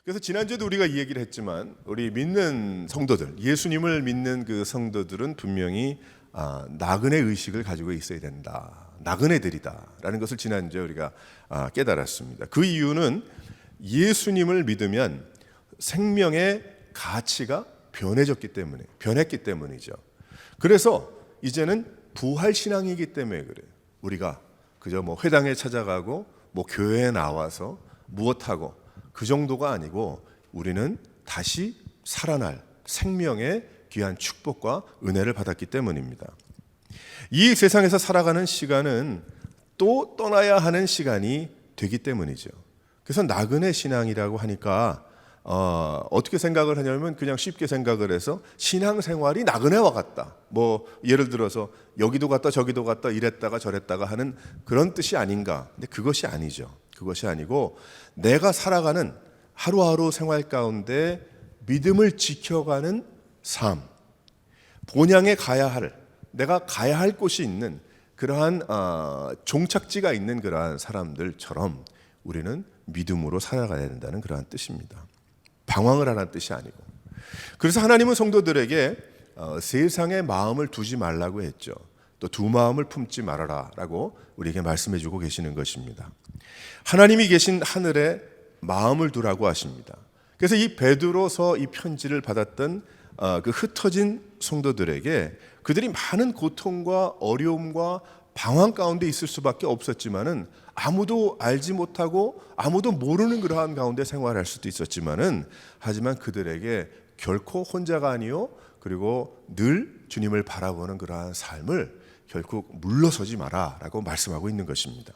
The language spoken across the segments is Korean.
그래서 지난주에도 우리가 이 얘기를 했지만 우리 믿는 성도들, 예수님을 믿는 그 성도들은 분명히 나그네 의식을 가지고 있어야 된다. 나그네들이다라는 것을 지난주에 우리가 깨달았습니다. 그 이유는 예수님을 믿으면 생명의 가치가 변했기 때문이죠. 그래서 이제는 부활 신앙이기 때문에 그래요. 우리가 그저 회당에 찾아가고 교회에 나와서 무엇하고 그 정도가 아니고 우리는 다시 살아날 생명의 귀한 축복과 은혜를 받았기 때문입니다. 이 세상에서 살아가는 시간은 또 떠나야 하는 시간이 되기 때문이죠. 그래서 나그네 신앙이라고 하니까 어떻게 생각을 하냐면 그냥 쉽게 생각을 해서 신앙생활이 나그네와 같다. 예를 들어서 여기도 갔다 저기도 갔다 이랬다가 저랬다가 하는 그런 뜻이 아닌가. 근데 그것이 아니죠. 그것이 아니고 내가 살아가는 하루하루 생활 가운데 믿음을 지켜가는 삶, 본향에 내가 가야 할 곳이 있는 그러한 종착지가 있는 그러한 사람들처럼 우리는 믿음으로 살아가야 된다는 그러한 뜻입니다. 방황을 하라는 뜻이 아니고. 그래서 하나님은 성도들에게 세상에 마음을 두지 말라고 했죠. 또 두 마음을 품지 말아라 라고 우리에게 말씀해 주고 계시는 것입니다. 하나님이 계신 하늘에 마음을 두라고 하십니다. 그래서 이 베드로서 이 편지를 받았던 그 흩어진 성도들에게 그들이 많은 고통과 어려움과 방황 가운데 있을 수밖에 없었지만은 아무도 알지 못하고 아무도 모르는 그러한 가운데 생활할 수도 있었지만은 하지만 그들에게 결코 혼자가 아니요 그리고 늘 주님을 바라보는 그러한 삶을 결국 물러서지 마라라고 말씀하고 있는 것입니다.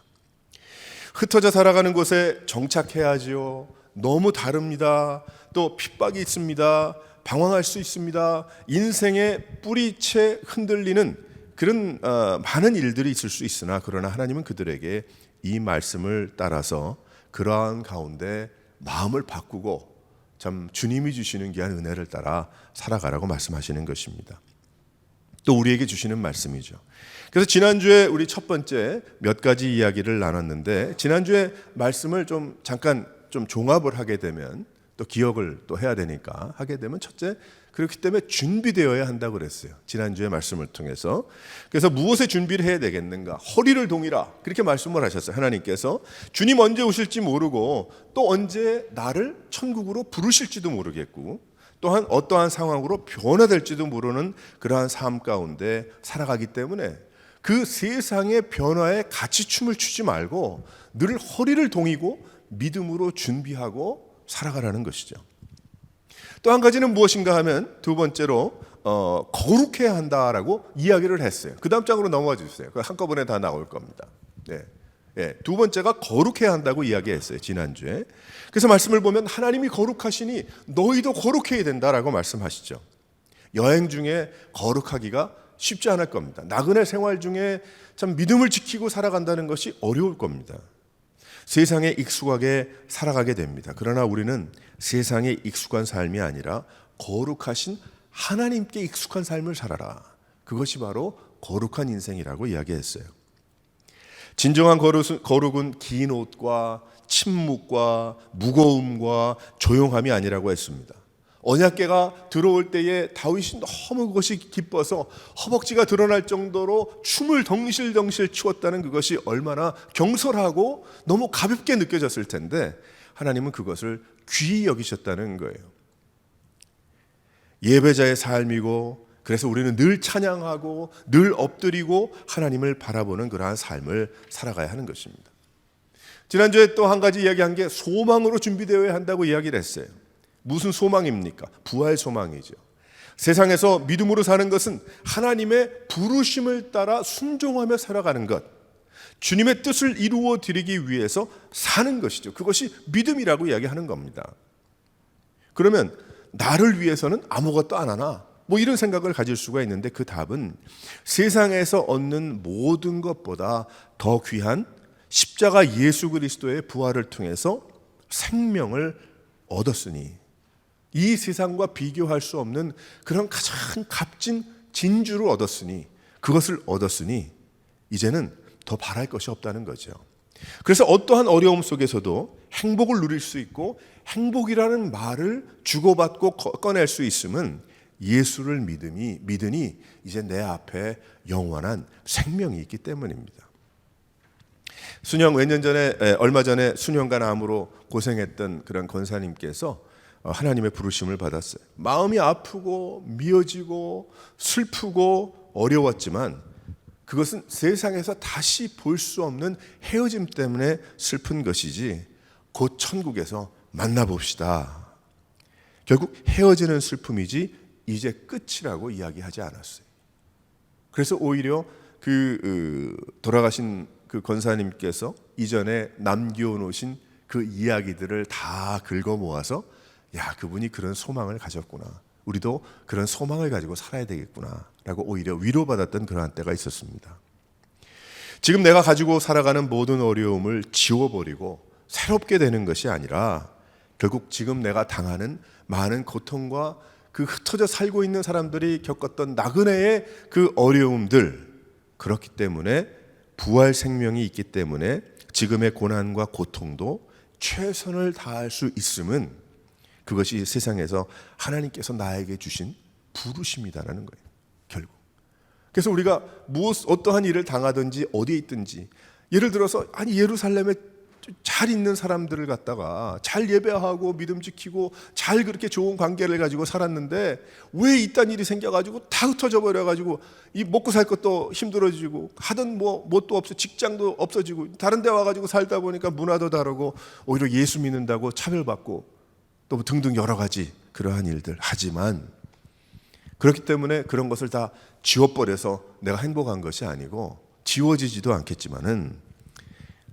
흩어져 살아가는 곳에 정착해야지요. 너무 다릅니다. 또 핍박이 있습니다. 방황할 수 있습니다. 인생의 뿌리채 흔들리는 그런 많은 일들이 있을 수 있으나 그러나 하나님은 그들에게 이 말씀을 따라서 그러한 가운데 마음을 바꾸고 참 주님이 주시는 귀한 은혜를 따라 살아가라고 말씀하시는 것입니다. 또 우리에게 주시는 말씀이죠. 그래서 지난주에 우리 첫 번째 몇 가지 이야기를 나눴는데 지난주에 말씀을 잠깐 종합을 하게 되면 또 기억을 또 해야 되니까 하게 되면 첫째, 그렇기 때문에 준비되어야 한다고 그랬어요. 지난주의 말씀을 통해서. 그래서 무엇에 준비를 해야 되겠는가? 허리를 동이라 그렇게 말씀을 하셨어요. 하나님께서 주님 언제 오실지 모르고 또 언제 나를 천국으로 부르실지도 모르겠고 또한 어떠한 상황으로 변화될지도 모르는 그러한 삶 가운데 살아가기 때문에 그 세상의 변화에 같이 춤을 추지 말고 늘 허리를 동이고 믿음으로 준비하고 살아가라는 것이죠. 또 한 가지는 무엇인가 하면 두 번째로 거룩해야 한다라고 이야기를 했어요. 그 다음 장으로 넘어가 주세요. 한꺼번에 다 나올 겁니다. 두 번째가 거룩해야 한다고 이야기했어요. 지난주에. 그래서 말씀을 보면 하나님이 거룩하시니 너희도 거룩해야 된다라고 말씀하시죠. 여행 중에 거룩하기가 쉽지 않을 겁니다. 나그네 생활 중에 참 믿음을 지키고 살아간다는 것이 어려울 겁니다. 세상에 익숙하게 살아가게 됩니다. 그러나 우리는 세상에 익숙한 삶이 아니라 거룩하신 하나님께 익숙한 삶을 살아라. 그것이 바로 거룩한 인생이라고 이야기했어요. 진정한 거룩은 긴 옷과 침묵과 무거움과 조용함이 아니라고 했습니다. 언약궤가 들어올 때에 다윗이 너무 그것이 기뻐서 허벅지가 드러날 정도로 춤을 덩실덩실 추었다는 그것이 얼마나 경솔하고 너무 가볍게 느껴졌을 텐데 하나님은 그것을 귀히 여기셨다는 거예요. 예배자의 삶이고 그래서 우리는 늘 찬양하고 늘 엎드리고 하나님을 바라보는 그러한 삶을 살아가야 하는 것입니다. 지난주에 또 한 가지 이야기한 게 소망으로 준비되어야 한다고 이야기를 했어요. 무슨 소망입니까? 부활 소망이죠. 세상에서 믿음으로 사는 것은 하나님의 부르심을 따라 순종하며 살아가는 것, 주님의 뜻을 이루어 드리기 위해서 사는 것이죠. 그것이 믿음이라고 이야기하는 겁니다. 그러면 나를 위해서는 아무것도 안 하나? 이런 생각을 가질 수가 있는데 그 답은 세상에서 얻는 모든 것보다 더 귀한 십자가 예수 그리스도의 부활을 통해서 생명을 얻었으니 이 세상과 비교할 수 없는 그런 가장 값진 진주를 얻었으니 그것을 얻었으니 이제는 더 바랄 것이 없다는 거죠. 그래서 어떠한 어려움 속에서도 행복을 누릴 수 있고 행복이라는 말을 주고받고 꺼낼 수 있음은 예수를 믿으니 이제 내 앞에 영원한 생명이 있기 때문입니다. 얼마 전에 수년간 암으로 고생했던 그런 권사님께서 하나님의 부르심을 받았어요. 마음이 아프고 미어지고 슬프고 어려웠지만 그것은 세상에서 다시 볼 수 없는 헤어짐 때문에 슬픈 것이지 곧 천국에서 만나봅시다. 결국 헤어지는 슬픔이지 이제 끝이라고 이야기하지 않았어요. 그래서 오히려 돌아가신 그 권사님께서 이전에 남겨놓으신 그 이야기들을 다 긁어 모아서 야, 그분이 그런 소망을 가졌구나. 우리도 그런 소망을 가지고 살아야 되겠구나 라고 오히려 위로받았던 그러한 때가 있었습니다. 지금 내가 가지고 살아가는 모든 어려움을 지워버리고 새롭게 되는 것이 아니라 결국 지금 내가 당하는 많은 고통과 그 흩어져 살고 있는 사람들이 겪었던 나그네의 그 어려움들, 그렇기 때문에 부활 생명이 있기 때문에 지금의 고난과 고통도 최선을 다할 수 있음은 그것이 세상에서 하나님께서 나에게 주신 부르심이다라는 거예요. 결국. 그래서 우리가 어떠한 일을 당하든지 어디에 있든지, 예를 들어서 예루살렘에 잘 있는 사람들을 갖다가 잘 예배하고 믿음 지키고 잘 그렇게 좋은 관계를 가지고 살았는데 왜 이딴 일이 생겨가지고 다 흩어져 버려가지고 이 먹고 살 것도 힘들어지고 하던 뭣도 없어, 직장도 없어지고 다른 데 와가지고 살다 보니까 문화도 다르고 오히려 예수 믿는다고 차별받고 또 등등 여러 가지 그러한 일들. 하지만 그렇기 때문에 그런 것을 다 지워버려서 내가 행복한 것이 아니고, 지워지지도 않겠지만은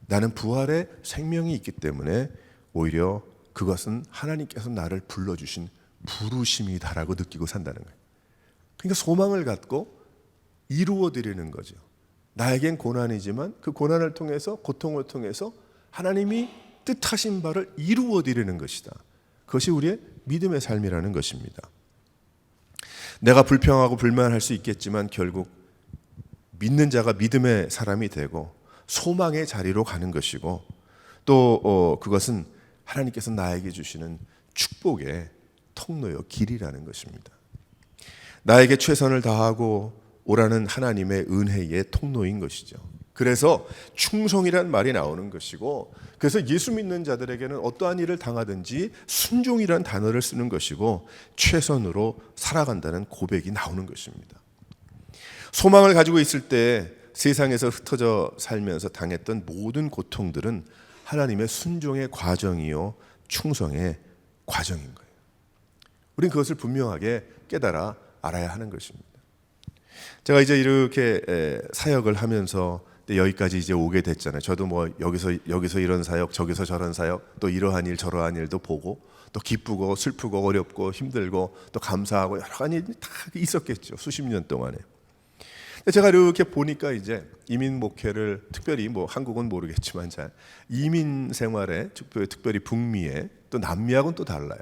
나는 부활의 생명이 있기 때문에 오히려 그것은 하나님께서 나를 불러주신 부르심이다라고 느끼고 산다는 거예요. 그러니까 소망을 갖고 이루어드리는 거죠. 나에겐 고난이지만 그 고난을 통해서, 고통을 통해서 하나님이 뜻하신 바를 이루어드리는 것이다. 그것이 우리의 믿음의 삶이라는 것입니다. 내가 불평하고 불만할 수 있겠지만 결국 믿는 자가 믿음의 사람이 되고 소망의 자리로 가는 것이고, 또 그것은 하나님께서 나에게 주시는 축복의 통로요, 길이라는 것입니다. 나에게 최선을 다하고 오라는 하나님의 은혜의 통로인 것이죠. 그래서 충성이란 말이 나오는 것이고, 그래서 예수 믿는 자들에게는 어떠한 일을 당하든지 순종이란 단어를 쓰는 것이고 최선으로 살아간다는 고백이 나오는 것입니다. 소망을 가지고 있을 때 세상에서 흩어져 살면서 당했던 모든 고통들은 하나님의 순종의 과정이요, 충성의 과정인 거예요. 우리는 그것을 분명하게 깨달아 알아야 하는 것입니다. 제가 이제 이렇게 사역을 하면서 여기까지 이제 오게 됐잖아요. 저도 여기서 이런 사역, 저기서 저런 사역, 또 이러한 일 저러한 일도 보고, 또 기쁘고 슬프고 어렵고 힘들고 또 감사하고 여러 가지 일이 다 있었겠죠. 수십 년 동안에. 제가 이렇게 보니까 이제 이민 목회를 특별히 한국은 모르겠지만 이민 생활에 특별히 북미에, 또 남미하고는 또 달라요.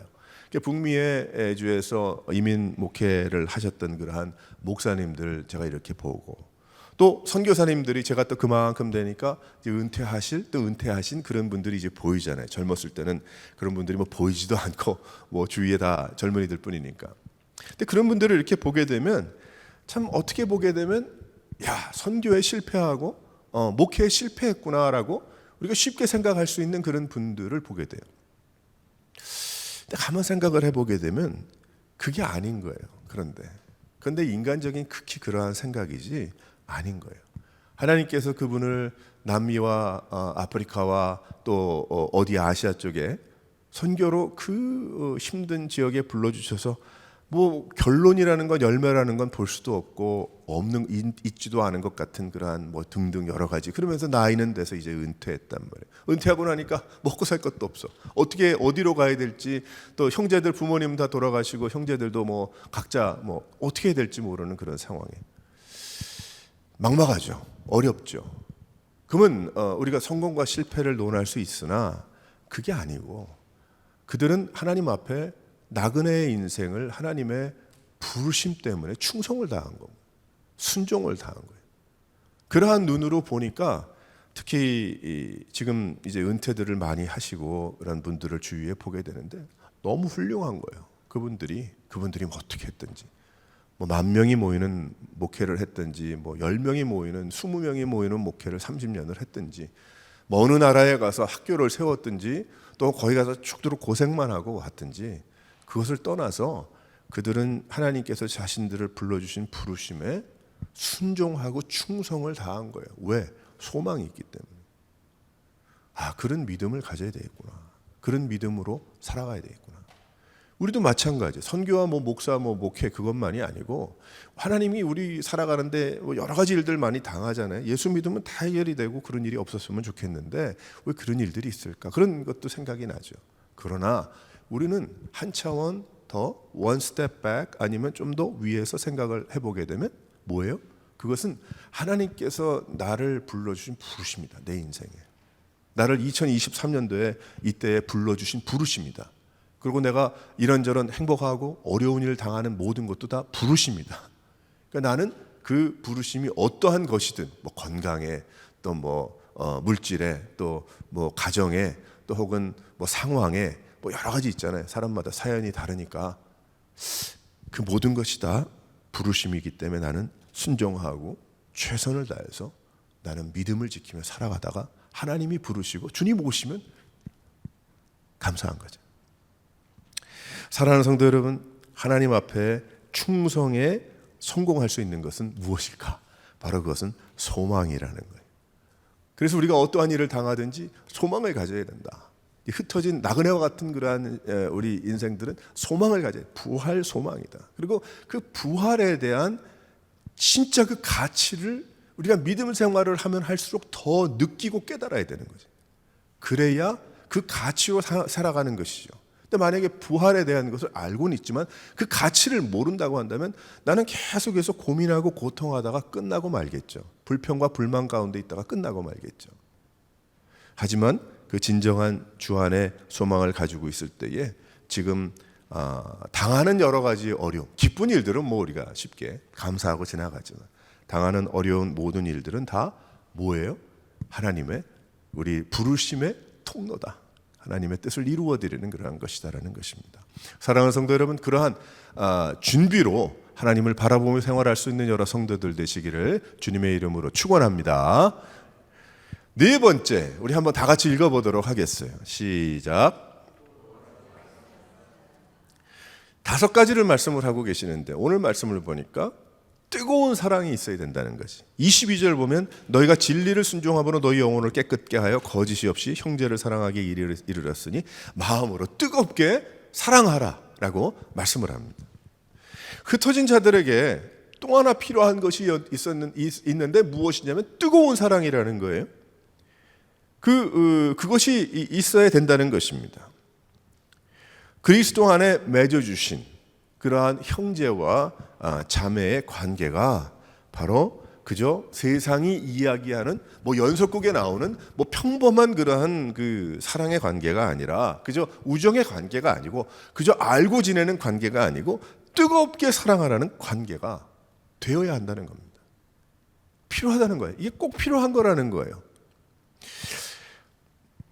북미의 주에서 이민 목회를 하셨던 그러한 목사님들 제가 이렇게 보고, 또 선교사님들이 제가 또 그만큼 되니까 이제 은퇴하신 그런 분들이 이제 보이잖아요. 젊었을 때는 그런 분들이 보이지도 않고 주위에 다 젊은이들 뿐이니까. 근데 그런 분들을 이렇게 보게 되면 참 어떻게 보게 되면 선교에 실패하고 목회에 실패했구나라고 우리가 쉽게 생각할 수 있는 그런 분들을 보게 돼요. 근데 가만 생각을 해보게 되면 그게 아닌 거예요. 그런데 인간적인 극히 그러한 생각이지 아닌 거예요. 하나님께서 그분을 남미와 아프리카와 또 어디 아시아 쪽에 선교로 그 힘든 지역에 불러주셔서 결론이라는 건, 열매라는 건 볼 수도 없고 있지도 않은 것 같은 그러한 등등 여러 가지, 그러면서 나이는 돼서 이제 은퇴했단 말이에요. 은퇴하고 나니까 먹고 살 것도 없어. 어디로 가야 될지, 또 형제들 부모님 다 돌아가시고 형제들도 각자 어떻게 해야 될지 모르는 그런 상황에 막막하죠. 어렵죠. 그러면 우리가 성공과 실패를 논할 수 있으나 그게 아니고, 그들은 하나님 앞에 나그네의 인생을 하나님의 부르심 때문에 충성을 다한 겁니다. 순종을 다한 거예요. 그러한 눈으로 보니까 특히 지금 이제 은퇴들을 많이 하시고 그런 분들을 주위에 보게 되는데 너무 훌륭한 거예요. 그분들이 뭐 어떻게 했든지, 뭐 10,000명이 모이는 목회를 했든지, 뭐 10명이 모이는 20명이 모이는 목회를 30년을 했든지, 뭐 어느 나라에 가서 학교를 세웠든지, 또 거기 가서 죽도록 고생만 하고 왔든지, 그것을 떠나서 그들은 하나님께서 자신들을 불러주신 부르심에 순종하고 충성을 다한 거예요. 왜? 소망이 있기 때문에. 그런 믿음을 가져야 되겠구나. 그런 믿음으로 살아가야 되겠구나. 우리도 마찬가지. 선교와 뭐 목사, 뭐 목회 그것만이 아니고 하나님이 우리 살아가는데 여러 가지 일들 많이 당하잖아요. 예수 믿으면 다 해결이 되고 그런 일이 없었으면 좋겠는데 왜 그런 일들이 있을까? 그런 것도 생각이 나죠. 그러나 우리는 한 차원 더 one step back 아니면 좀 더 위에서 생각을 해보게 되면 뭐예요? 그것은 하나님께서 나를 불러주신 부르심이다. 내 인생에. 나를 2023년도에 이때에 불러주신 부르심이다. 그리고 내가 이런저런 행복하고 어려운 일을 당하는 모든 것도 다 부르심이다. 그러니까 나는 그 부르심이 어떠한 것이든 뭐 건강에 또 뭐 물질에 또 뭐 가정에 또 혹은 뭐 상황에 뭐 여러 가지 있잖아요. 사람마다 사연이 다르니까 그 모든 것이 다 부르심이기 때문에 나는 순종하고 최선을 다해서 나는 믿음을 지키며 살아가다가 하나님이 부르시고 주님 오시면 감사한 거죠. 사랑하는 성도 여러분, 하나님 앞에 충성에 성공할 수 있는 것은 무엇일까? 바로 그것은 소망이라는 거예요. 그래서 우리가 어떠한 일을 당하든지 소망을 가져야 된다. 흩어진 나그네와 같은 그러한 우리 인생들은 소망을 가져야 돼요. 부활 소망이다. 그리고 그 부활에 대한 진짜 그 가치를 우리가 믿음 생활을 하면 할수록 더 느끼고 깨달아야 되는 거죠. 그래야 그 가치로 살아가는 것이죠. 근데 만약에 부활에 대한 것을 알고는 있지만 그 가치를 모른다고 한다면 나는 계속해서 고민하고 고통하다가 끝나고 말겠죠. 불평과 불만 가운데 있다가 끝나고 말겠죠. 하지만 그 진정한 주 안에 소망을 가지고 있을 때에 지금 당하는 여러 가지 어려움, 기쁜 일들은 뭐 우리가 쉽게 감사하고 지나가지만 당하는 어려운 모든 일들은 다 뭐예요? 하나님의 우리 부르심의 통로다. 하나님의 뜻을 이루어드리는 그러한 것이다라는 것입니다. 사랑하는 성도 여러분, 그러한 준비로 하나님을 바라보며 생활할 수 있는 여러 성도들 되시기를 주님의 이름으로 축원합니다. 네 번째, 우리 한번 다 같이 읽어보도록 하겠어요. 시작. 5가지를 말씀을 하고 계시는데 오늘 말씀을 보니까 뜨거운 사랑이 있어야 된다는 거지. 22절 보면 너희가 진리를 순종함으로 너희 영혼을 깨끗게 하여 거짓이 없이 형제를 사랑하기에 이르렀으니 마음으로 뜨겁게 사랑하라 라고 말씀을 합니다. 흩어진 자들에게 또 하나 필요한 것이 있는데 무엇이냐면 뜨거운 사랑이라는 거예요. 그것이 있어야 된다는 것입니다. 그리스도 안에 맺어주신 그러한 형제와 자매의 관계가 바로 그저 세상이 이야기하는 뭐 연속극에 나오는 뭐 평범한 그러한 그 사랑의 관계가 아니라 그저 우정의 관계가 아니고 그저 알고 지내는 관계가 아니고 뜨겁게 사랑하라는 관계가 되어야 한다는 겁니다. 필요하다는 거예요. 이게 꼭 필요한 거라는 거예요.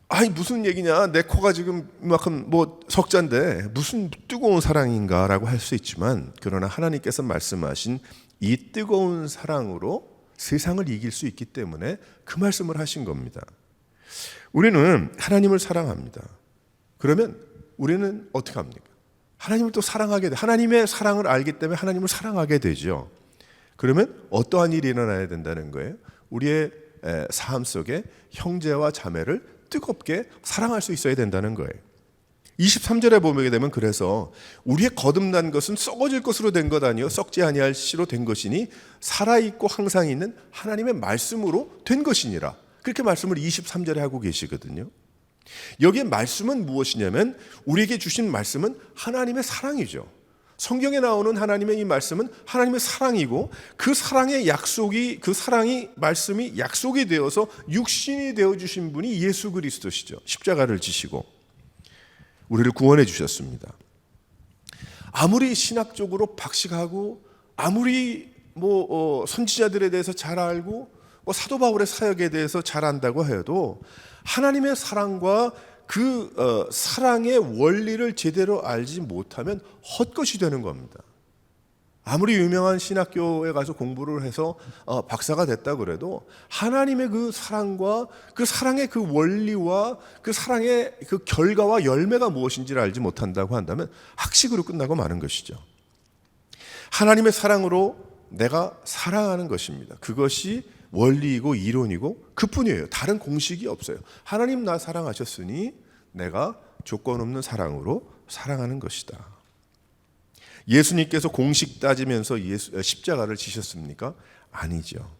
아니 무슨 얘기냐, 내 코가 지금 이만큼 뭐 석잔데 무슨 뜨거운 사랑인가라고 할 수 있지만 그러나 하나님께서 말씀하신 이 뜨거운 사랑으로 세상을 이길 수 있기 때문에 그 말씀을 하신 겁니다. 우리는 하나님을 사랑합니다. 그러면 우리는 어떻게 합니까? 하나님을 또 사랑하게 돼. 하나님의 사랑을 알기 때문에 하나님을 사랑하게 되죠. 그러면 어떠한 일이 일어나야 된다는 거예요? 우리의 삶 속에 형제와 자매를 뜨겁게 사랑할 수 있어야 된다는 거예요. 23절에 보게 되면 그래서 우리의 거듭난 것은 썩어질 것으로 된 것 아니요 썩지 아니할 씨로 된 것이니 살아있고 항상 있는 하나님의 말씀으로 된 것이니라. 그렇게 말씀을 23절에 하고 계시거든요. 여기에 말씀은 무엇이냐면 우리에게 주신 말씀은 하나님의 사랑이죠. 성경에 나오는 하나님의 이 말씀은 하나님의 사랑이고 그 사랑의 약속이 그 사랑이 말씀이 약속이 되어서 육신이 되어 주신 분이 예수 그리스도시죠. 십자가를 지시고 우리를 구원해 주셨습니다. 아무리 신학적으로 박식하고 아무리 선지자들에 대해서 잘 알고 뭐 사도 바울의 사역에 대해서 잘 안다고 해도 하나님의 사랑과 그 사랑의 원리를 제대로 알지 못하면 헛것이 되는 겁니다. 아무리 유명한 신학교에 가서 공부를 해서 박사가 됐다 그래도 하나님의 그 사랑과 그 사랑의 그 원리와 그 사랑의 그 결과와 열매가 무엇인지를 알지 못한다고 한다면 학식으로 끝나고 마는 것이죠. 하나님의 사랑으로 내가 사랑하는 것입니다. 그것이 원리이고 이론이고 그뿐이에요. 다른 공식이 없어요. 하나님 나 사랑하셨으니 내가 조건 없는 사랑으로 사랑하는 것이다. 예수님께서 공식 따지면서 십자가를 지셨습니까? 아니죠.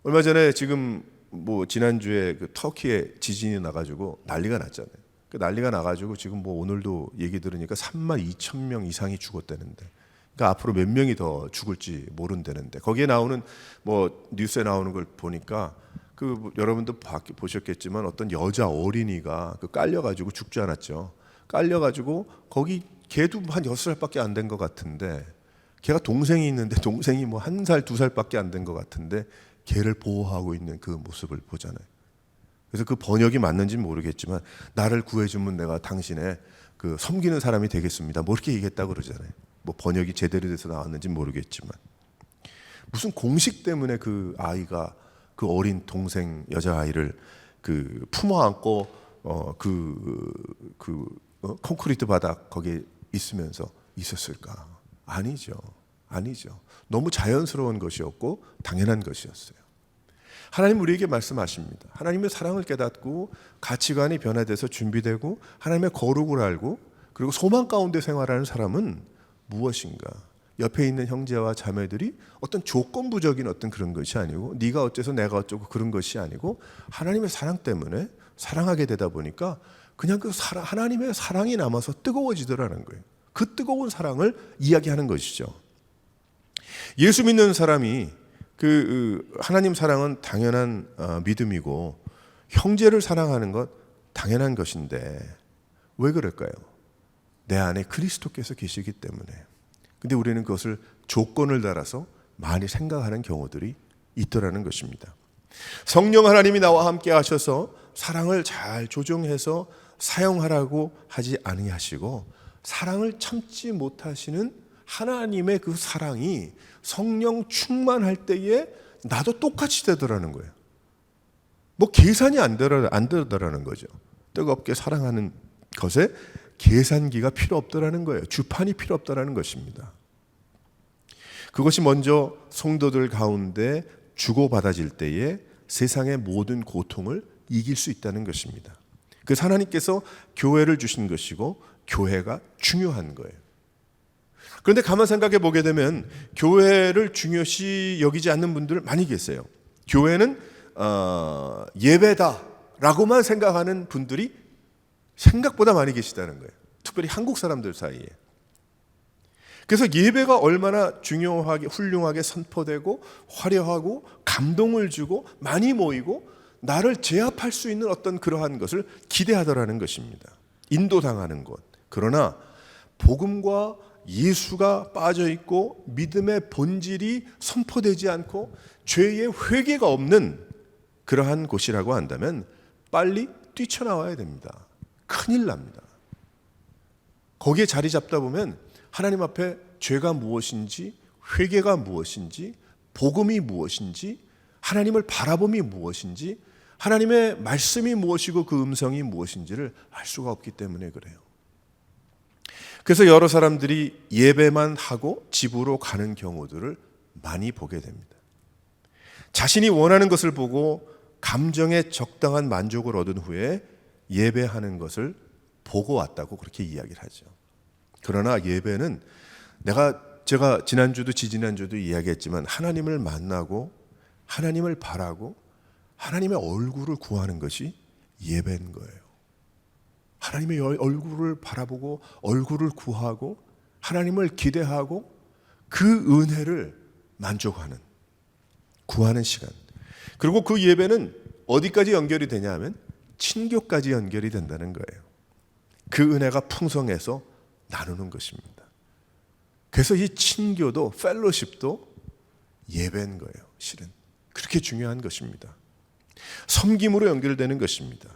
얼마 전에 지금 뭐 지난주에 그 터키에 지진이 나가지고 난리가 났잖아요. 그 난리가 나가지고 지금 뭐 오늘도 얘기 들으니까 32,000명 이상이 죽었다는데, 그러니까 앞으로 몇 명이 더 죽을지 모른다는데, 거기에 나오는 뭐 뉴스에 나오는 걸 보니까 그 여러분도 보셨겠지만 어떤 여자 어린이가 그 깔려가지고 죽지 않았죠. 깔려가지고 거기 걔도 한 6살밖에 안 된 것 같은데, 걔가 동생이 있는데 동생이 뭐 1살, 2살밖에 안 된 것 같은데 걔를 보호하고 있는 그 모습을 보잖아요. 그래서 그 번역이 맞는지는 모르겠지만 나를 구해주면 내가 당신의 그 섬기는 사람이 되겠습니다. 뭐 이렇게 얘기했다고 그러잖아요. 뭐 번역이 제대로 돼서 나왔는지는 모르겠지만 무슨 공식 때문에 그 아이가 그 어린 동생 여자아이를 그 품어안고 콘크리트 바닥 거기에 있으면서 있었을까? 아니죠. 아니죠. 너무 자연스러운 것이었고 당연한 것이었어요. 하나님 우리에게 말씀하십니다. 하나님의 사랑을 깨닫고 가치관이 변화돼서 준비되고 하나님의 거룩을 알고 그리고 소망 가운데 생활하는 사람은 무엇인가? 옆에 있는 형제와 자매들이 어떤 조건부적인 어떤 그런 것이 아니고 네가 어째서 내가 어쩌고 그런 것이 아니고 하나님의 사랑 때문에 사랑하게 되다 보니까 그냥 그 하나님의 사랑이 남아서 뜨거워지더라는 거예요. 그 뜨거운 사랑을 이야기하는 것이죠. 예수 믿는 사람이 그 하나님 사랑은 당연한 믿음이고 형제를 사랑하는 것 당연한 것인데 왜 그럴까요? 내 안에 그리스도께서 계시기 때문에. 근데 우리는 그것을 조건을 달아서 많이 생각하는 경우들이 있더라는 것입니다. 성령 하나님이 나와 함께 하셔서 사랑을 잘 조정해서 사용하라고 하지 아니하시고 사랑을 참지 못하시는 하나님의 그 사랑이 성령 충만할 때에 나도 똑같이 되더라는 거예요. 뭐 계산이 안 되더라는 거죠. 뜨겁게 사랑하는 것에 계산기가 필요 없더라는 거예요. 주판이 필요 없더라는 것입니다. 그것이 먼저 성도들 가운데 주고받아질 때에 세상의 모든 고통을 이길 수 있다는 것입니다. 그래서 하나님께서 교회를 주신 것이고 교회가 중요한 거예요. 그런데 가만 생각해 보게 되면 교회를 중요시 여기지 않는 분들 많이 계세요. 교회는 예배다라고만 생각하는 분들이 생각보다 많이 계시다는 거예요. 특별히 한국 사람들 사이에. 그래서 예배가 얼마나 중요하게 훌륭하게 선포되고 화려하고 감동을 주고 많이 모이고 나를 제압할 수 있는 어떤 그러한 것을 기대하더라는 것입니다. 인도당하는 것. 그러나 복음과 예수가 빠져 있고 믿음의 본질이 선포되지 않고 죄의 회개가 없는 그러한 곳이라고 한다면 빨리 뛰쳐나와야 됩니다. 큰일 납니다. 거기에 자리 잡다 보면 하나님 앞에 죄가 무엇인지, 회개가 무엇인지, 복음이 무엇인지, 하나님을 바라봄이 무엇인지, 하나님의 말씀이 무엇이고 그 음성이 무엇인지를 알 수가 없기 때문에 그래요. 그래서 여러 사람들이 예배만 하고 집으로 가는 경우들을 많이 보게 됩니다. 자신이 원하는 것을 보고 감정에 적당한 만족을 얻은 후에 예배하는 것을 보고 왔다고 그렇게 이야기를 하죠. 그러나 예배는 제가 지난주도 지지난주도 이야기했지만 하나님을 만나고 하나님을 바라고 하나님의 얼굴을 구하는 것이 예배인 거예요. 하나님의 얼굴을 바라보고 얼굴을 구하고 하나님을 기대하고 그 은혜를 만족하는 구하는 시간. 그리고 그 예배는 어디까지 연결이 되냐 하면 친교까지 연결이 된다는 거예요. 그 은혜가 풍성해서 나누는 것입니다. 그래서 이 친교도 펠로십도 예배인 거예요. 실은 그렇게 중요한 것입니다. 섬김으로 연결되는 것입니다.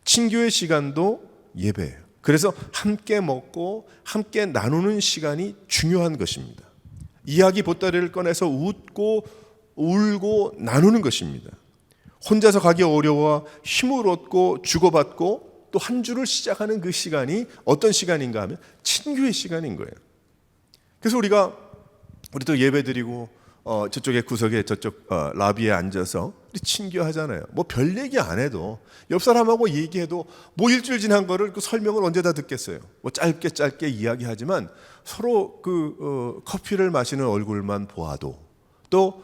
친교의 시간도 예배예요. 그래서 함께 먹고 함께 나누는 시간이 중요한 것입니다. 이야기 보따리를 꺼내서 웃고 울고 나누는 것입니다. 혼자서 가기 어려워 힘을 얻고 주고받고 또 한 주를 시작하는 그 시간이 어떤 시간인가 하면 친교의 시간인 거예요. 그래서 우리도 예배드리고 저쪽에 구석에 저쪽 라비에 앉아서 우리 친교하잖아요. 뭐 별 얘기 안 해도 옆 사람하고 얘기해도 뭐 일주일 지난 거를 그 설명을 언제 다 듣겠어요. 뭐 짧게 이야기하지만 서로 커피를 마시는 얼굴만 보아도 또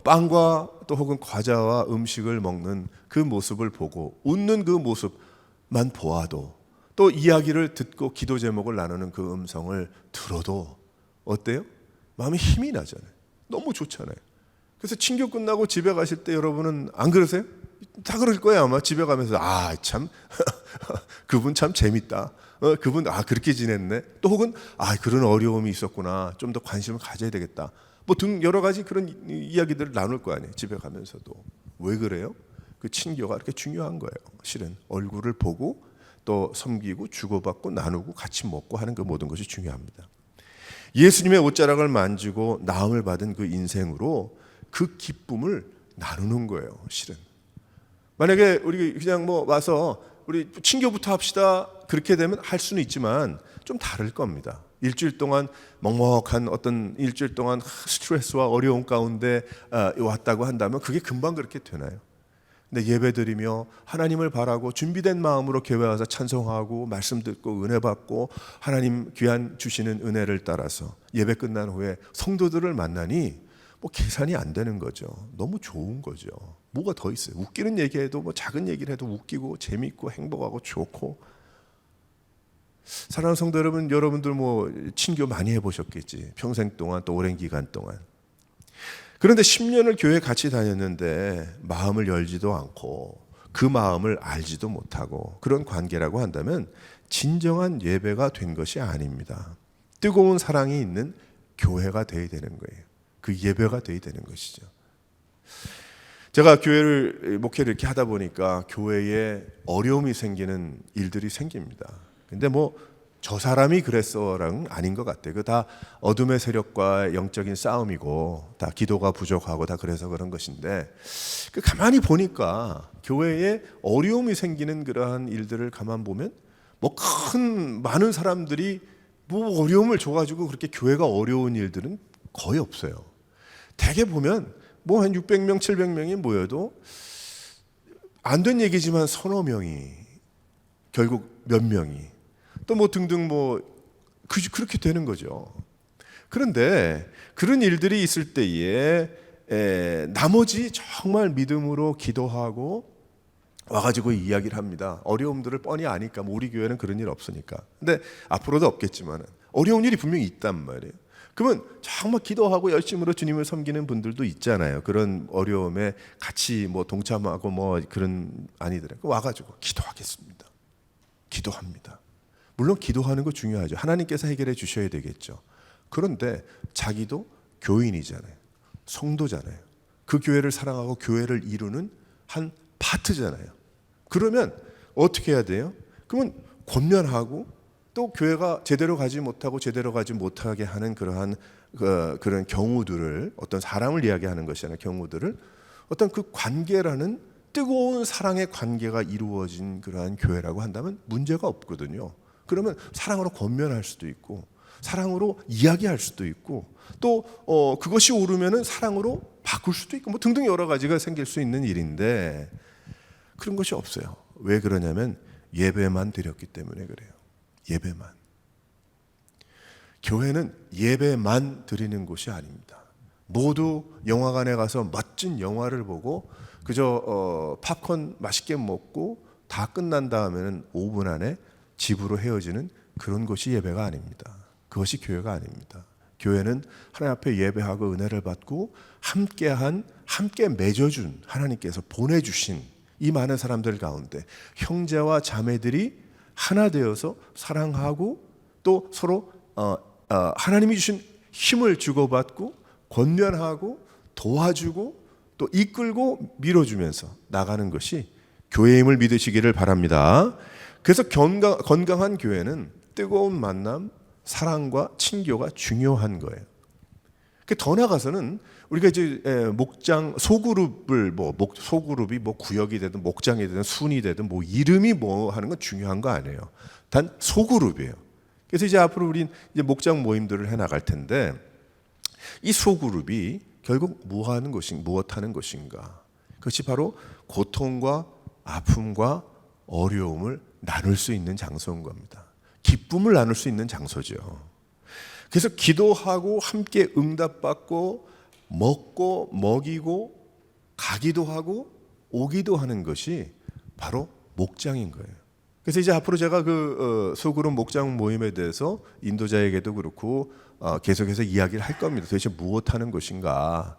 빵과 또 혹은 과자와 음식을 먹는 그 모습을 보고 웃는 그 모습만 보아도 또 이야기를 듣고 기도 제목을 나누는 그 음성을 들어도 어때요? 마음에 힘이 나잖아요. 너무 좋잖아요. 그래서 친교 끝나고 집에 가실 때 여러분은 안 그러세요? 다 그럴 거예요. 아마 집에 가면서 참 그분 참 재밌다. 그분 그렇게 지냈네. 또 혹은 그런 어려움이 있었구나. 좀 더 관심을 가져야 되겠다. 뭐 등 여러 가지 그런 이야기들을 나눌 거 아니에요. 집에 가면서도. 왜 그래요? 그 친교가 그렇게 중요한 거예요. 실은 얼굴을 보고 또 섬기고 주고받고 나누고 같이 먹고 하는 그 모든 것이 중요합니다. 예수님의 옷자락을 만지고 나음을 받은 그 인생으로 그 기쁨을 나누는 거예요. 실은 만약에 우리 그냥 뭐 와서 우리 친교부터 합시다 그렇게 되면 할 수는 있지만 좀 다를 겁니다. 일주일 동안 먹먹한 어떤 일주일 동안 스트레스와 어려움 가운데 왔다고 한다면 그게 금방 그렇게 되나요? 근데 예배드리며 하나님을 바라고 준비된 마음으로 교회 와서 찬송하고 말씀 듣고 은혜 받고 하나님 귀한 주시는 은혜를 따라서 예배 끝난 후에 성도들을 만나니 뭐 계산이 안 되는 거죠. 너무 좋은 거죠. 뭐가 더 있어요? 웃기는 얘기해도 뭐 작은 얘기를 해도 웃기고 재밌고 행복하고 좋고. 사랑하는 성도 여러분, 여러분들 뭐 친교 많이 해보셨겠지. 평생 동안 또 오랜 기간 동안. 그런데 10년을 교회 같이 다녔는데 마음을 열지도 않고 그 마음을 알지도 못하고 그런 관계라고 한다면 진정한 예배가 된 것이 아닙니다. 뜨거운 사랑이 있는 교회가 되어야 되는 거예요. 그 예배가 되어야 되는 것이죠. 제가 목회를 이렇게 하다 보니까 교회에 어려움이 생기는 일들이 생깁니다. 근데 뭐 저 사람이 그랬어랑 아닌 것 같아요. 그 다 어둠의 세력과 영적인 싸움이고 다 기도가 부족하고 다 그래서 그런 것인데 가만히 보니까 교회에 어려움이 생기는 그러한 일들을 가만 보면 뭐 많은 사람들이 뭐 어려움을 줘가지고 그렇게 교회가 어려운 일들은 거의 없어요. 대개 보면 뭐 한 600명, 700명이 모여도 안 된 얘기지만 서너 명이 결국 몇 명이 또 뭐 등등 뭐 그렇게 되는 거죠. 그런데 그런 일들이 있을 때에 나머지 정말 믿음으로 기도하고 와가지고 이야기를 합니다. 어려움들을 뻔히 아니까 뭐 우리 교회는 그런 일 없으니까. 근데 앞으로도 없겠지만 어려운 일이 분명히 있단 말이에요. 그러면 정말 기도하고 열심으로 주님을 섬기는 분들도 있잖아요. 그런 어려움에 같이 뭐 동참하고 뭐 그런 아니더라도 와가지고 기도하겠습니다. 기도합니다. 물론 기도하는 거 중요하죠. 하나님께서 해결해 주셔야 되겠죠. 그런데 자기도 교인이잖아요. 성도잖아요. 그 교회를 사랑하고 교회를 이루는 한 파트잖아요. 그러면 어떻게 해야 돼요? 그러면 권면하고 또 교회가 제대로 가지 못하고 제대로 가지 못하게 하는 그런 경우들을 어떤 사람을 이야기하는 것이 아니라 경우들을 어떤 그 관계라는 뜨거운 사랑의 관계가 이루어진 그러한 교회라고 한다면 문제가 없거든요. 그러면 사랑으로 권면할 수도 있고 사랑으로 이야기할 수도 있고 또 그것이 오르면은 사랑으로 바꿀 수도 있고 뭐 등등 여러 가지가 생길 수 있는 일인데 그런 것이 없어요. 왜 그러냐면 예배만 드렸기 때문에 그래요. 예배만. 교회는 예배만 드리는 곳이 아닙니다. 모두 영화관에 가서 멋진 영화를 보고 그저 팝콘 맛있게 먹고 다 끝난 다음에는 5분 안에 집으로 헤어지는 그런 것이 예배가 아닙니다. 그것이 교회가 아닙니다. 교회는 하나님 앞에 예배하고 은혜를 받고 함께 맺어준 하나님께서 보내주신 이 많은 사람들 가운데 형제와 자매들이 하나 되어서 사랑하고 또 서로 하나님이 주신 힘을 주고받고 권면하고 도와주고 또 이끌고 밀어주면서 나가는 것이 교회임을 믿으시기를 바랍니다. 그래서 건강한 교회는 뜨거운 만남, 사랑과 친교가 중요한 거예요. 더 나아가서는 우리가 이제 목장 소그룹을 소그룹이 구역이 되든 목장이 되든 순이 되든 이름이 하는 건 중요한 거 아니에요. 단 소그룹이에요. 그래서 이제 앞으로 우린 이제 목장 모임들을 해 나갈 텐데 이 소그룹이 결국 무엇하는 것인가? 그것이 바로 고통과 아픔과 어려움을 나눌 수 있는 장소인 겁니다. 기쁨을 나눌 수 있는 장소죠. 그래서 기도하고 함께 응답받고 먹고 먹이고 가기도 하고 오기도 하는 것이 바로 목장인 거예요. 그래서 이제 앞으로 제가 소그룹 목장 모임에 대해서 인도자에게도 그렇고 계속해서 이야기를 할 겁니다. 도대체 무엇하는 것인가?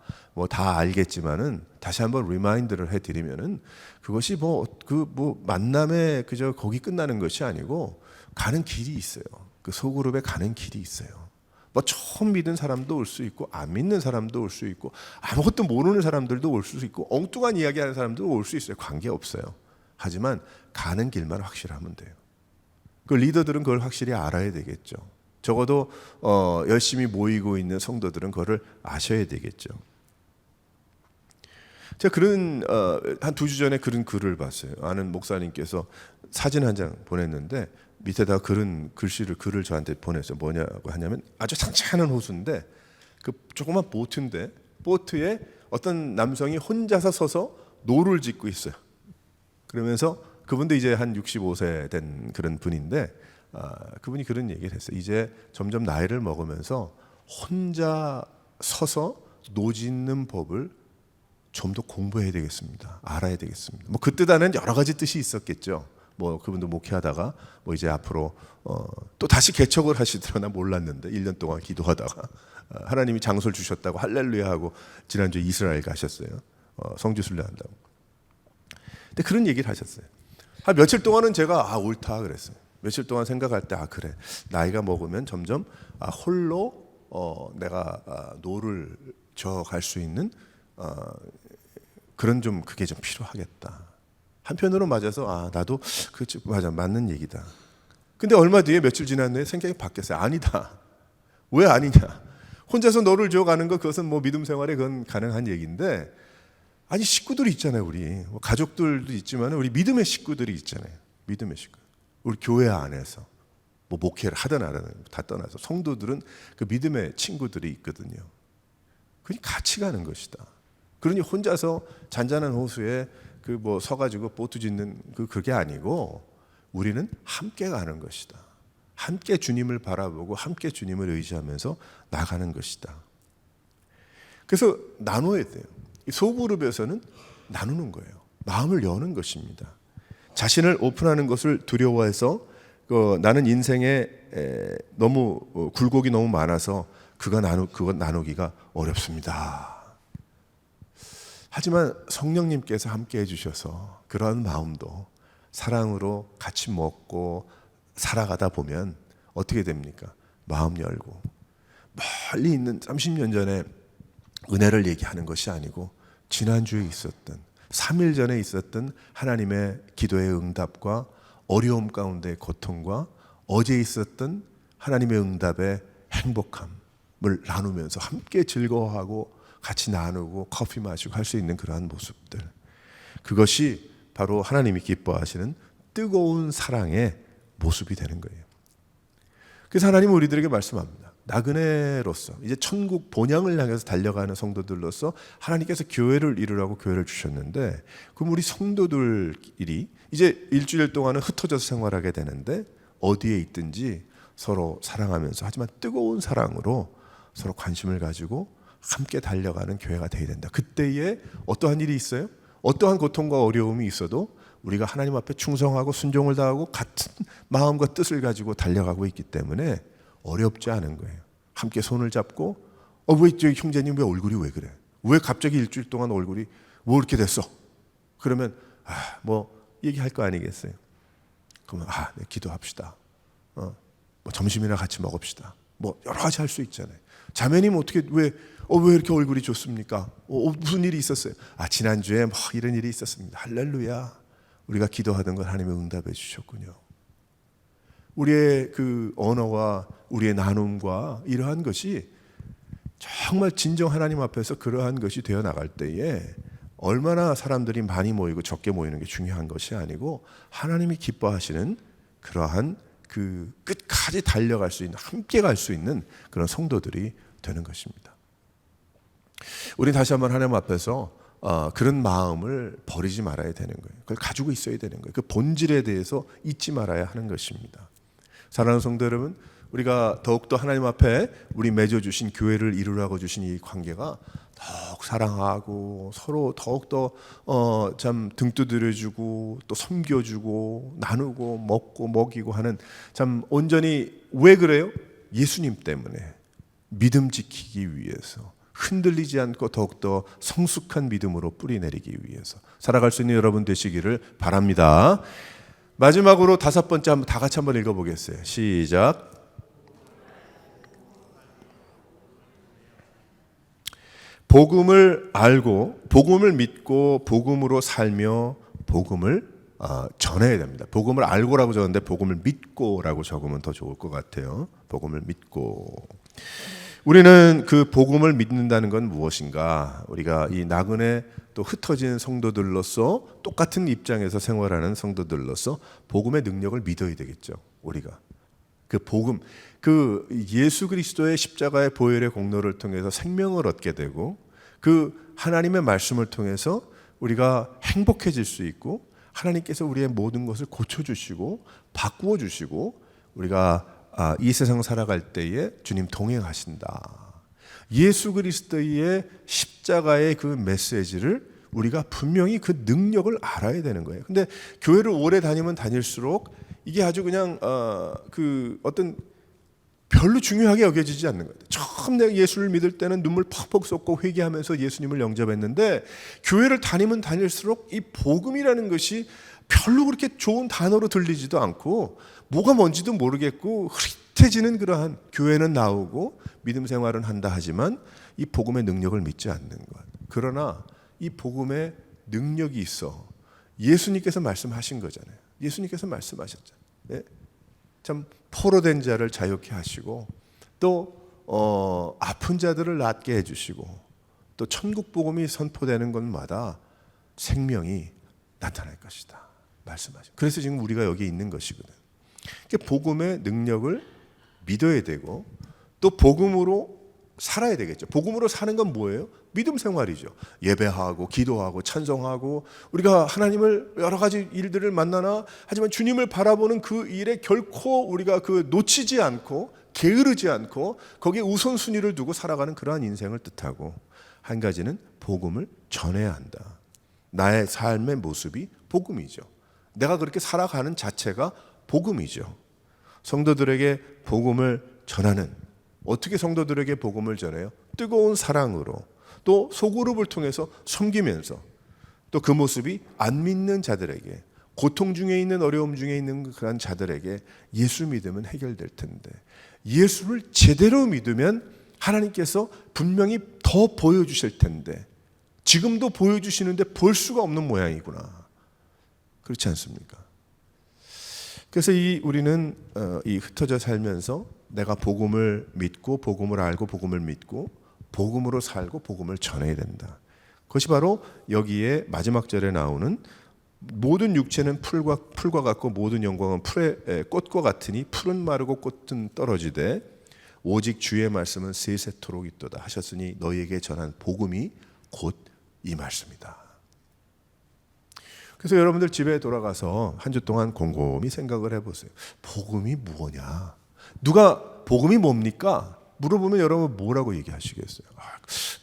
다 알겠지만은 다시 한번 리마인드를 해드리면은 그것이 만남에 그저 거기 끝나는 것이 아니고 가는 길이 있어요. 그 소그룹에 가는 길이 있어요. 처음 믿은 사람도 올 수 있고 안 믿는 사람도 올 수 있고 아무것도 모르는 사람들도 올 수 있고 엉뚱한 이야기하는 사람도 올 수 있어요. 관계없어요. 하지만 가는 길만 확실하면 돼요. 그 리더들은 그걸 확실히 알아야 되겠죠. 적어도 열심히 모이고 있는 성도들은 그거를 아셔야 되겠죠. 제가 한 2주 전에 그런 글을 봤어요. 아는 목사님께서 사진 한 장 보냈는데 밑에다 글을 저한테 보냈어요. 뭐냐고 하냐면 아주 상쾌한 호수인데 그 조그만 보트인데 보트에 어떤 남성이 혼자서 서서 노를 짓고 있어요. 그러면서 그분도 이제 한 65세 된 그런 분인데 그분이 그런 얘기를 했어요. 이제 점점 나이를 먹으면서 혼자 서서 노 짓는 법을 좀 더 공부해야 되겠습니다. 알아야 되겠습니다. 그 뜻 안에는 여러 가지 뜻이 있었겠죠. 그분도 목회하다가 이제 앞으로 또 다시 개척을 하시더라나 몰랐는데 1년 동안 기도하다가 하나님이 장소를 주셨다고 할렐루야 하고 지난주에 이스라엘 가셨어요. 성지 순례한다고. 근데 그런 얘기를 하셨어요. 한 며칠 동안은 제가 옳다 그랬어요. 며칠 동안 생각할 때 그래. 나이가 먹으면 점점 홀로 내가 노를 저어갈 수 있는 그게 좀 필요하겠다. 한편으로 맞아서 나도 맞아 맞는 얘기다. 근데 얼마 뒤에 며칠 지난 후에 생각이 바뀌었어요. 아니다. 왜 아니냐? 혼자서 너를 저어가는 거 그것은 믿음 생활에 그건 가능한 얘기인데 아니 식구들이 있잖아요. 우리 가족들도 있지만 우리 믿음의 식구들이 있잖아요. 믿음의 식구. 우리 교회 안에서 목회를 하든 안 하든 다 떠나서 성도들은 그 믿음의 친구들이 있거든요. 그니 같이 가는 것이다. 그러니 혼자서 잔잔한 호수에 서가지고 보트 짓는 그게 아니고 우리는 함께 가는 것이다. 함께 주님을 바라보고 함께 주님을 의지하면서 나가는 것이다. 그래서 나눠야 돼요. 소그룹에서는 나누는 거예요. 마음을 여는 것입니다. 자신을 오픈하는 것을 두려워해서 나는 인생에 너무 굴곡이 너무 많아서 그거 나누기가 어렵습니다. 하지만 성령님께서 함께 해주셔서 그런 마음도 사랑으로 같이 먹고 살아가다 보면 어떻게 됩니까? 마음 열고 멀리 있는 30년 전에 은혜를 얘기하는 것이 아니고 지난주에 있었던 3일 전에 있었던 하나님의 기도의 응답과 어려움 가운데의 고통과 어제 있었던 하나님의 응답의 행복함을 나누면서 함께 즐거워하고 같이 나누고 커피 마시고 할 수 있는 그러한 모습들, 그것이 바로 하나님이 기뻐하시는 뜨거운 사랑의 모습이 되는 거예요. 그래서 하나님은 우리들에게 말씀합니다. 나그네로서 이제 천국 본향을 향해서 달려가는 성도들로서 하나님께서 교회를 이루라고 교회를 주셨는데, 그럼 우리 성도들끼리 이제 일주일 동안은 흩어져서 생활하게 되는데 어디에 있든지 서로 사랑하면서, 하지만 뜨거운 사랑으로 서로 관심을 가지고 함께 달려가는 교회가 되어야 된다. 그때에 어떠한 일이 있어요? 어떠한 고통과 어려움이 있어도 우리가 하나님 앞에 충성하고 순종을 다하고 같은 마음과 뜻을 가지고 달려가고 있기 때문에 어렵지 않은 거예요. 함께 손을 잡고 왜 저기 형제님 왜 얼굴이 왜 그래? 왜 갑자기 일주일 동안 얼굴이 뭐 이렇게 됐어? 그러면 얘기할 거 아니겠어요? 그러면 네, 기도합시다. 점심이나 같이 먹읍시다. 여러 가지 할 수 있잖아요. 자매님 어떻게 왜 왜 이렇게 얼굴이 좋습니까? 무슨 일이 있었어요? 지난주에 뭐 이런 일이 있었습니다. 할렐루야. 우리가 기도하던 걸 하나님이 응답해 주셨군요. 우리의 그 언어와 우리의 나눔과 이러한 것이 정말 진정 하나님 앞에서 그러한 것이 되어 나갈 때에 얼마나 사람들이 많이 모이고 적게 모이는 게 중요한 것이 아니고 하나님이 기뻐하시는 그러한 그 끝까지 달려갈 수 있는, 함께 갈 수 있는 그런 성도들이 되는 것입니다. 우리 다시 한번 하나님 앞에서 그런 마음을 버리지 말아야 되는 거예요. 그걸 가지고 있어야 되는 거예요. 그 본질에 대해서 잊지 말아야 하는 것입니다. 사랑하는 성도 여러분, 우리가 더욱더 하나님 앞에 우리 맺어주신 교회를 이루라고 주신 이 관계가 더욱 사랑하고 서로 더욱더 참 등 두드려주고 또 섬겨주고 나누고 먹고 먹이고 하는, 참 온전히 왜 그래요? 예수님 때문에, 믿음 지키기 위해서, 흔들리지 않고 더욱더 성숙한 믿음으로 뿌리내리기 위해서 살아갈 수 있는 여러분 되시기를 바랍니다. 마지막으로 5번째 한번 다 같이 한번 읽어보겠어요. 시작. 복음을 알고 복음을 믿고 복음으로 살며 복음을 전해야 됩니다. 복음을 알고라고 적었는데 복음을 믿고라고 적으면 더 좋을 것 같아요. 복음을 믿고. 우리는 그 복음을 믿는다는 건 무엇인가? 우리가 이 나그네 또 흩어진 성도들로서 똑같은 입장에서 생활하는 성도들로서 복음의 능력을 믿어야 되겠죠. 우리가 그 복음, 그 예수 그리스도의 십자가의 보혈의 공로를 통해서 생명을 얻게 되고 그 하나님의 말씀을 통해서 우리가 행복해질 수 있고 하나님께서 우리의 모든 것을 고쳐주시고 바꾸어 주시고 우리가 이 세상 살아갈 때에 주님 동행하신다. 예수 그리스도의 십자가의 그 메시지를 우리가 분명히 그 능력을 알아야 되는 거예요. 근데 교회를 오래 다니면 다닐수록 이게 아주 그냥 그 어떤 별로 중요하게 여겨지지 않는 거예요. 처음 내가 예수를 믿을 때는 눈물 퍽퍽 쏟고 회개하면서 예수님을 영접했는데 교회를 다니면 다닐수록 이 복음이라는 것이 별로 그렇게 좋은 단어로 들리지도 않고 뭐가 뭔지도 모르겠고 흐릿해지는 그러한, 교회는 나오고 믿음 생활은 한다 하지만 이 복음의 능력을 믿지 않는 것. 그러나 이 복음의 능력이 있어. 예수님께서 말씀하신 거잖아요. 예수님께서 말씀하셨잖아요. 네? 참 포로된 자를 자유케 하시고 또 아픈 자들을 낫게 해주시고 또 천국 복음이 선포되는 곳마다 생명이 나타날 것이다 말씀하죠. 그래서 지금 우리가 여기 있는 것이거든. 복음의 능력을 믿어야 되고 또 복음으로 살아야 되겠죠. 복음으로 사는 건 뭐예요? 믿음 생활이죠. 예배하고 기도하고 찬송하고 우리가 하나님을 여러 가지 일들을 만나나 하지만 주님을 바라보는 그 일에 결코 우리가 그 놓치지 않고 게으르지 않고 거기에 우선순위를 두고 살아가는 그러한 인생을 뜻하고, 한 가지는 복음을 전해야 한다. 나의 삶의 모습이 복음이죠. 내가 그렇게 살아가는 자체가 복음이죠. 성도들에게 복음을 전하는, 어떻게 성도들에게 복음을 전해요? 뜨거운 사랑으로, 또 소그룹을 통해서 섬기면서, 또 그 모습이 안 믿는 자들에게, 고통 중에 있는, 어려움 중에 있는 그런 자들에게 예수 믿으면 해결될 텐데, 예수를 제대로 믿으면 하나님께서 분명히 더 보여주실 텐데 지금도 보여주시는데 볼 수가 없는 모양이구나. 그렇지 않습니까? 그래서 우리는 이 흩어져 살면서 내가 복음을 믿고 복음을 알고 복음을 믿고 복음으로 살고 복음을 전해야 된다. 그것이 바로 여기에 마지막 절에 나오는 모든 육체는 풀과 같고 모든 영광은 풀의 꽃과 같으니 풀은 마르고 꽃은 떨어지되 오직 주의 말씀은 세세토록 있도다 하셨으니 너희에게 전한 복음이 곧 이 말씀이다. 그래서 여러분들 집에 돌아가서 한 주 동안 곰곰이 생각을 해보세요. 복음이 뭐냐? 누가 복음이 뭡니까? 물어보면 여러분 뭐라고 얘기하시겠어요?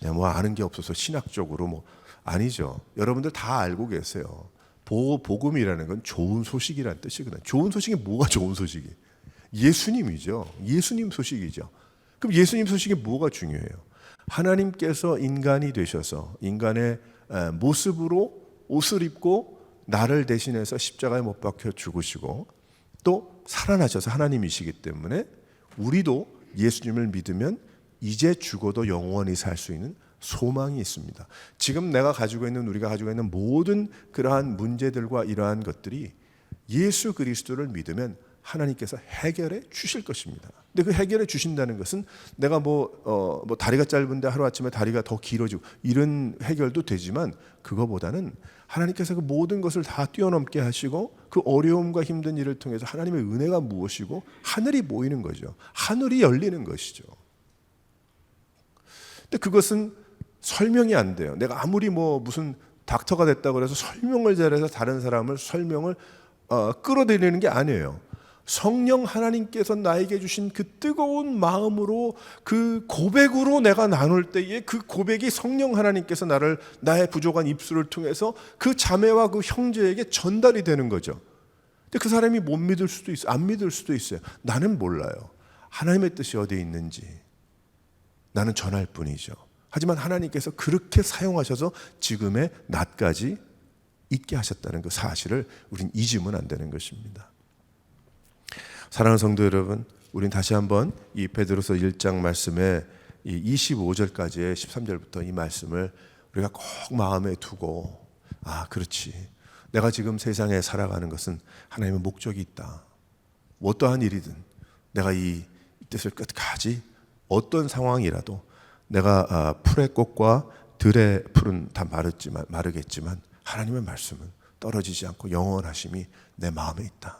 내가 뭐 아는 게 없어서 신학적으로 뭐 아니죠. 여러분들 다 알고 계세요. 복음이라는 건 좋은 소식이라는 뜻이거든요. 좋은 소식이 뭐가 좋은 소식이에요? 예수님이죠. 예수님 소식이죠. 그럼 예수님 소식이 뭐가 중요해요? 하나님께서 인간이 되셔서 인간의 모습으로 옷을 입고 나를 대신해서 십자가에 못 박혀 죽으시고 또 살아나셔서 하나님이시기 때문에 우리도 예수님을 믿으면 이제 죽어도 영원히 살 수 있는 소망이 있습니다. 지금 우리가 가지고 있는 모든 그러한 문제들과 이러한 것들이 예수 그리스도를 믿으면 하나님께서 해결해 주실 것입니다. 근데 그 해결해 주신다는 것은 내가 다리가 짧은데 하루아침에 다리가 더 길어지고 이런 해결도 되지만, 그거보다는 하나님께서 그 모든 것을 다 뛰어넘게 하시고 그 어려움과 힘든 일을 통해서 하나님의 은혜가 무엇이고 하늘이 보이는 거죠. 하늘이 열리는 것이죠. 근데 그것은 설명이 안 돼요. 내가 아무리 무슨 닥터가 됐다고 해서 설명을 잘해서 다른 사람을 설명을 끌어들이는 게 아니에요. 성령 하나님께서 나에게 주신 그 뜨거운 마음으로, 그 고백으로 내가 나눌 때에 그 고백이 성령 하나님께서 나의 부족한 입술을 통해서 그 자매와 그 형제에게 전달이 되는 거죠. 근데 그 사람이 못 믿을 수도 있어요. 안 믿을 수도 있어요. 나는 몰라요. 하나님의 뜻이 어디에 있는지 나는 전할 뿐이죠. 하지만 하나님께서 그렇게 사용하셔서 지금의 낮까지 있게 하셨다는 그 사실을 우린 잊으면 안 되는 것입니다. 사랑하는 성도 여러분, 우린 다시 한번 이 베드로서 1장 말씀에 이 25절까지의 13절부터 이 말씀을 우리가 꼭 마음에 두고, 그렇지, 내가 지금 세상에 살아가는 것은 하나님의 목적이 있다. 어떠한 일이든 내가 이 뜻을 끝까지, 어떤 상황이라도 내가 풀의 꽃과 들의 풀은 다 마르겠지만 하나님의 말씀은 떨어지지 않고 영원하심이 내 마음에 있다.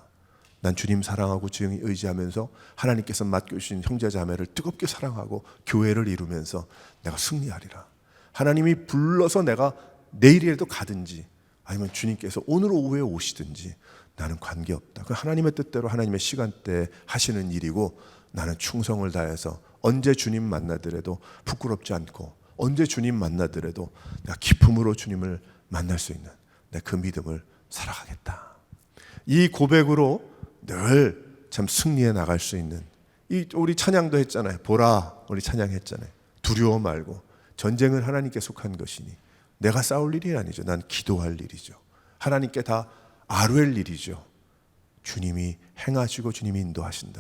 난 주님 사랑하고 주님 의지하면서 하나님께서 맡겨주신 형제 자매를 뜨겁게 사랑하고 교회를 이루면서 내가 승리하리라. 하나님이 불러서 내가 내일이라도 가든지 아니면 주님께서 오늘 오후에 오시든지 나는 관계없다. 그 하나님의 뜻대로 하나님의 시간대에 하시는 일이고, 나는 충성을 다해서 언제 주님 만나더라도 부끄럽지 않고, 언제 주님 만나더라도 내가 기쁨으로 주님을 만날 수 있는 내 그 믿음을 살아가겠다. 이 고백으로 늘 참 승리해 나갈 수 있는, 우리 찬양도 했잖아요. 보라, 우리 찬양했잖아요. 두려워 말고, 전쟁은 하나님께 속한 것이니 내가 싸울 일이 아니죠. 난 기도할 일이죠. 하나님께 다 아뢰일 일이죠. 주님이 행하시고 주님이 인도하신다.